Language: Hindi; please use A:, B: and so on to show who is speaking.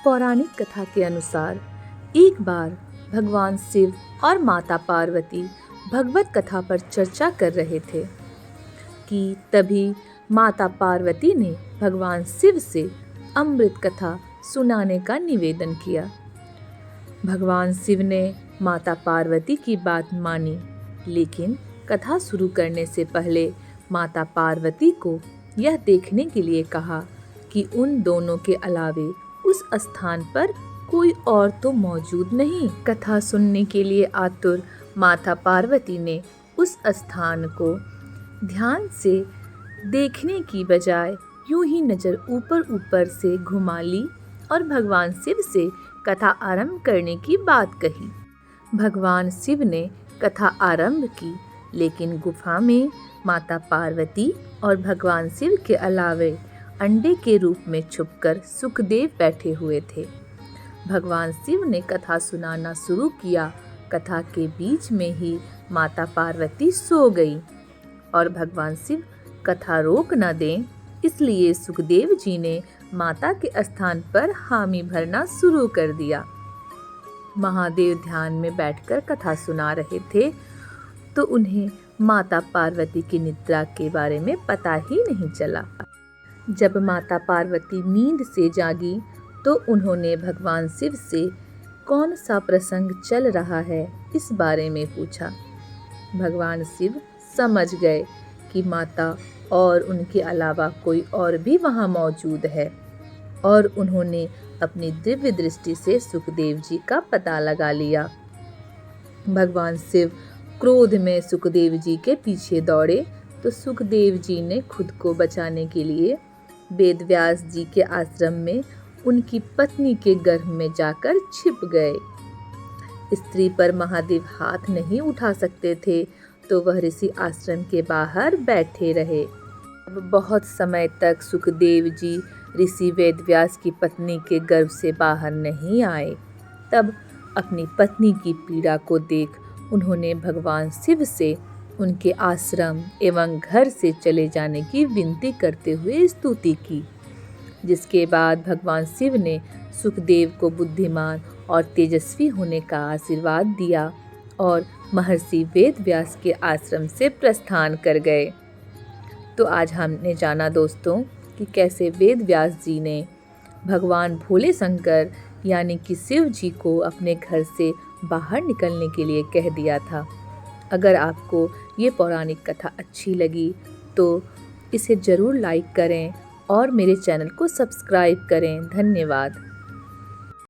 A: पौराणिक कथा के अनुसार एक बार भगवान शिव और माता पार्वती भगवत कथा पर चर्चा कर रहे थे कि तभी माता पार्वती ने भगवान शिव से अमृत कथा सुनाने का निवेदन किया। भगवान शिव ने माता पार्वती की बात मानी, लेकिन कथा शुरू करने से पहले माता पार्वती को यह देखने के लिए कहा कि उन दोनों के अलावे उस स्थान पर कोई और तो मौजूद नहीं। कथा सुनने के लिए आतुर माता पार्वती ने उस स्थान को ध्यान से देखने की बजाय यूं ही नज़र ऊपर ऊपर से घुमा ली और भगवान शिव से कथा आरंभ करने की बात कही। भगवान शिव ने कथा आरंभ की, लेकिन गुफा में माता पार्वती और भगवान शिव के अलावे अंडे के रूप में छुपकर सुखदेव बैठे हुए थे। भगवान शिव ने कथा सुनाना शुरू किया। कथा के बीच में ही माता पार्वती सो गई और भगवान शिव कथा रोक न दें, इसलिए सुखदेव जी ने माता के स्थान पर हामी भरना शुरू कर दिया। महादेव ध्यान में बैठकर कथा सुना रहे थे तो उन्हें माता पार्वती की निद्रा के बारे में पता ही नहीं चला। जब माता पार्वती नींद से जागी तो उन्होंने भगवान शिव से कौन सा प्रसंग चल रहा है इस बारे में पूछा। भगवान शिव समझ गए कि माता और उनके अलावा कोई और भी वहाँ मौजूद है और उन्होंने अपनी दिव्य दृष्टि से सुखदेव जी का पता लगा लिया। भगवान शिव क्रोध में सुखदेव जी के पीछे दौड़े तो सुखदेव जी ने खुद को बचाने के लिए वेद व्यास जी के आश्रम में उनकी पत्नी के गर्भ में जाकर छिप गए। स्त्री पर महादेव हाथ नहीं उठा सकते थे तो वह ऋषि आश्रम के बाहर बैठे रहे। अब बहुत समय तक सुखदेव जी ऋषि वेद व्यास की पत्नी के गर्भ से बाहर नहीं आए। तब अपनी पत्नी की पीड़ा को देख उन्होंने भगवान शिव से उनके आश्रम एवं घर से चले जाने की विनती करते हुए स्तुति की, जिसके बाद भगवान शिव ने सुखदेव को बुद्धिमान और तेजस्वी होने का आशीर्वाद दिया और महर्षि वेद व्यास के आश्रम से प्रस्थान कर गए। तो आज हमने जाना दोस्तों कि कैसे वेद व्यास जी ने भगवान भोले शंकर यानी कि शिव जी को अपने घर से बाहर निकलने के लिए कह दिया था। अगर आपको ये पौराणिक कथा अच्छी लगी तो इसे ज़रूर लाइक करें और मेरे चैनल को सब्सक्राइब करें। धन्यवाद।